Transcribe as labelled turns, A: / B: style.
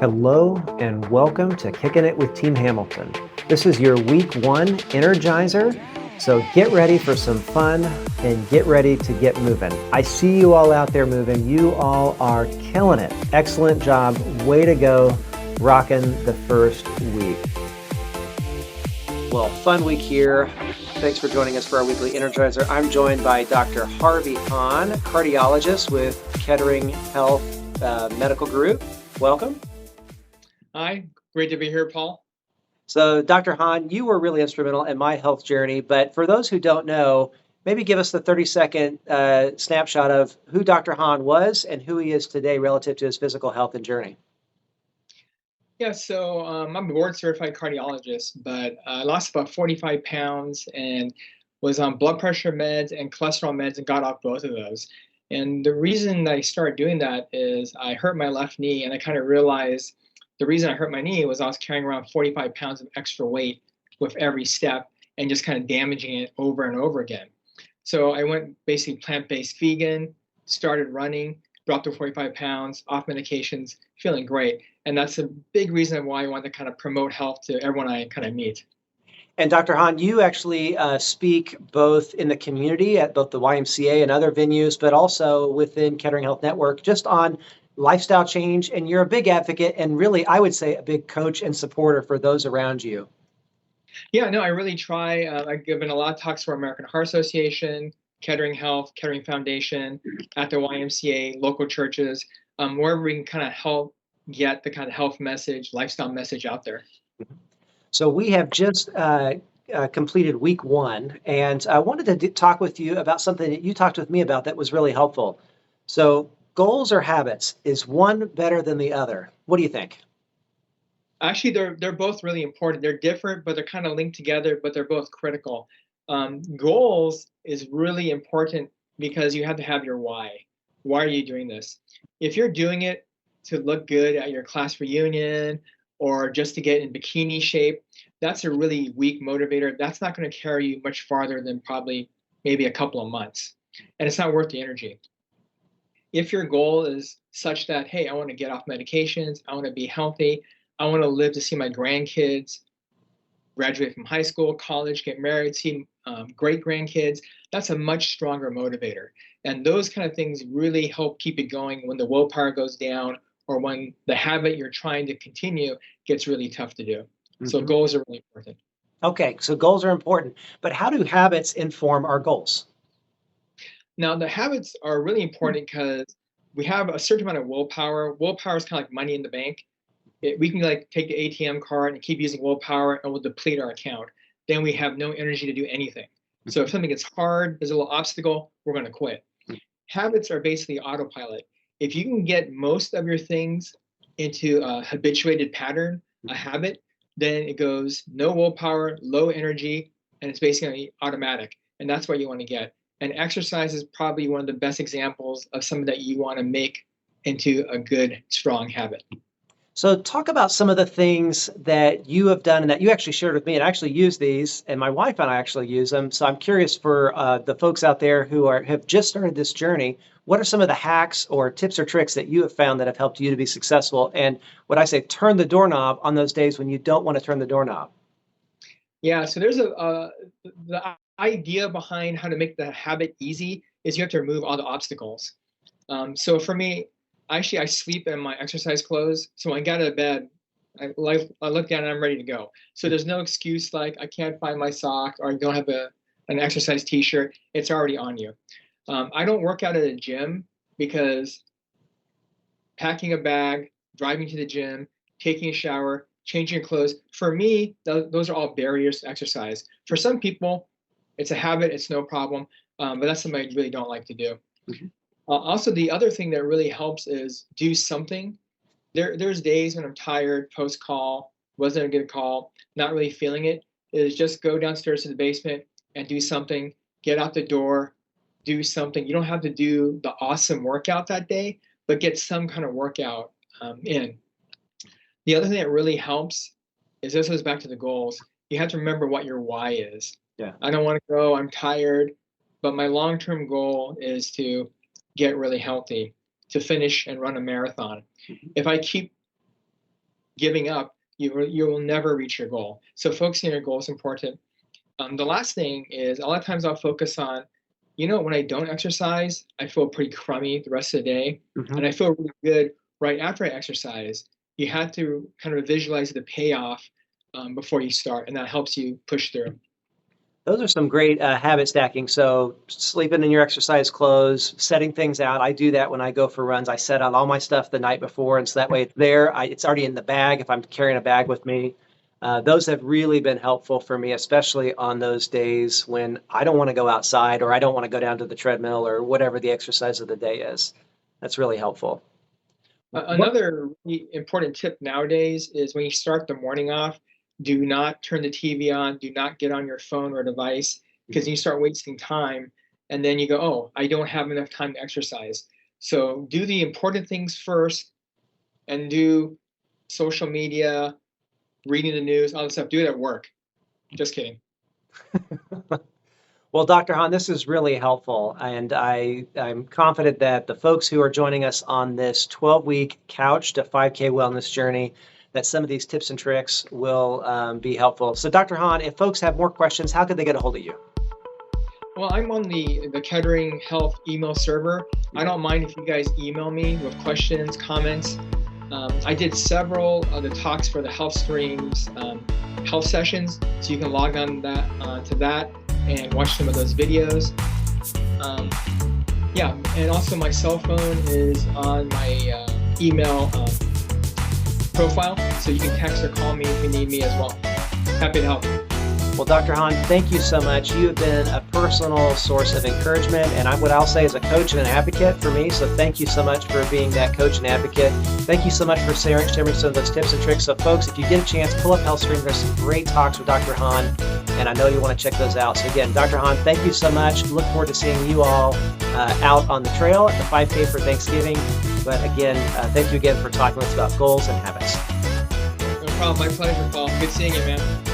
A: Hello and welcome to Kicking It with Team Hamilton. This is your week 1 Energizer, so get ready for some fun and get ready to get moving. I see you all out there moving. You all are killing it. Excellent job. Way to go, rocking the first week. Well, fun week here. Thanks for joining us for our weekly Energizer. I'm joined by Dr. Harvey Hahn, cardiologist with Kettering Health Medical Group. Welcome.
B: Hi, great to be here, Paul.
A: So, Dr. Hahn, you were really instrumental in my health journey, but for those who don't know, maybe give us the 30-second snapshot of who Dr. Hahn was and who he is today relative to his physical health and journey.
B: Yeah, so I'm a board certified cardiologist, but I lost about 45 pounds and was on blood pressure meds and cholesterol meds and got off both of those. And the reason I started doing that is I hurt my left knee, and I kind of realized the reason I hurt my knee was I was carrying around 45 pounds of extra weight with every step and just kind of damaging it over and over again. So I went basically plant-based vegan, started running, dropped to 45 pounds, off medications, feeling great. And that's a big reason why I want to kind of promote health to everyone I kind of meet.
A: And Dr. Hahn, you actually speak both in the community at both the YMCA and other venues, but also within Kettering Health Network, just on lifestyle change. And you're a big advocate and really, I would say, a big coach and supporter for those around you.
B: Yeah, no, I really try. I've given a lot of talks for American Heart Association, Kettering Health, Kettering Foundation, at the YMCA, local churches, wherever we can kind of help get the kind of health message, lifestyle message out there.
A: So we have just completed week 1, and I wanted to talk with you about something that you talked with me about that was really helpful. So goals or habits, is one better than the other? What do you think?
B: Actually, they're both really important. They're different, but they're kind of linked together, but they're both critical. Goals is really important because you have to have your why. Why are you doing this? If you're doing it to look good at your class reunion or just to get in bikini shape, that's a really weak motivator. That's not going to carry you much farther than probably maybe a couple of months. And it's not worth the energy. If your goal is such that, hey, I want to get off medications, I want to be healthy, I want to live to see my grandkids graduate from high school, college, get married, see great grandkids, that's a much stronger motivator. And those kind of things really help keep it going when the willpower goes down or when the habit you're trying to continue gets really tough to do. So goals are really important.
A: Okay, so goals are important, but how do habits inform our goals?
B: Now, the habits are really important because we have a certain amount of willpower. Willpower is kind of like money in the bank. We can like take the ATM card and keep using willpower and we'll deplete our account. Then we have no energy to do anything. So if something gets hard, there's a little obstacle, we're going to quit. Habits are basically autopilot. If you can get most of your things into a habituated pattern, a habit, then it goes no willpower, low energy, and it's basically automatic. And that's what you want to get. And exercise is probably one of the best examples of something that you want to make into a good, strong habit.
A: So talk about some of the things that you have done and that you actually shared with me, and I actually use these, and my wife and I actually use them. So I'm curious for the folks out there who have just started this journey, what are some of the hacks or tips or tricks that you have found that have helped you to be successful? And what I say, turn the doorknob on those days when you don't want to turn the doorknob.
B: Yeah, so there's the idea behind how to make the habit easy is you have to remove all the obstacles. So for me, actually, I sleep in my exercise clothes. So when I get out of bed, I look down and I'm ready to go. So there's no excuse like I can't find my sock or I don't have an exercise t-shirt. It's already on you. I don't work out at a gym because packing a bag, driving to the gym, taking a shower, changing your clothes, for me, those are all barriers to exercise. For some people, it's a habit, it's no problem, but that's something I really don't like to do. Also, the other thing that really helps is do something. There's days when I'm tired, post-call, wasn't a good call, not really feeling it, is just go downstairs to the basement and do something, get out the door, do something. You don't have to do the awesome workout that day, but get some kind of workout in. The other thing that really helps is this goes back to the goals. You have to remember what your why is.
A: Yeah.
B: I don't want to go, I'm tired, but my long-term goal is to get really healthy, to finish and run a marathon. If I keep giving up, you will never reach your goal. So focusing on your goal is important. The last thing is, a lot of times I'll focus on, when I don't exercise, I feel pretty crummy the rest of the day, and I feel really good right after I exercise. You have to kind of visualize the payoff before you start, and that helps you push through.
A: Those are some great habit stacking. So sleeping in your exercise clothes, setting things out. I do that when I go for runs. I set out all my stuff the night before, and so that way it's there. It's already in the bag if I'm carrying a bag with me. Those have really been helpful for me, especially on those days when I don't want to go outside or I don't want to go down to the treadmill or whatever the exercise of the day is. That's really helpful.
B: Another really important tip nowadays is when you start the morning off, do not turn the TV on, do not get on your phone or device, because you start wasting time and then you go, oh, I don't have enough time to exercise. So do the important things first and do social media, reading the news, all this stuff. Do it at work. Just kidding.
A: Well, Dr. Hahn, this is really helpful, and I'm confident that the folks who are joining us on this 12-week Couch to 5K wellness journey, that some of these tips and tricks will be helpful. So, Dr. Hahn, if folks have more questions, how could they get a hold of you?
B: Well, I'm on the Kettering Health email server. I don't mind if you guys email me with questions, comments. I did several of the talks for the Health Streams health sessions, so you can log on to that and watch some of those videos. Yeah, and also my cell phone is on my email profile, so you can text or call me if you need me as well. Happy to help.
A: Well, Dr. Hahn, thank you so much. You have been a personal source of encouragement, and what I'll say is a coach and an advocate for me. So thank you so much for being that coach and advocate. Thank you so much for sharing some of those tips and tricks. So folks, if you get a chance, pull up HealthStream. There's some great talks with Dr. Hahn, and I know you want to check those out. So again, Dr. Hahn, thank you so much. Look forward to seeing you all out on the trail at the 5K for Thanksgiving. But again, thank you again for talking with us about goals and habits.
B: No problem. My pleasure, Paul. Good seeing you, man.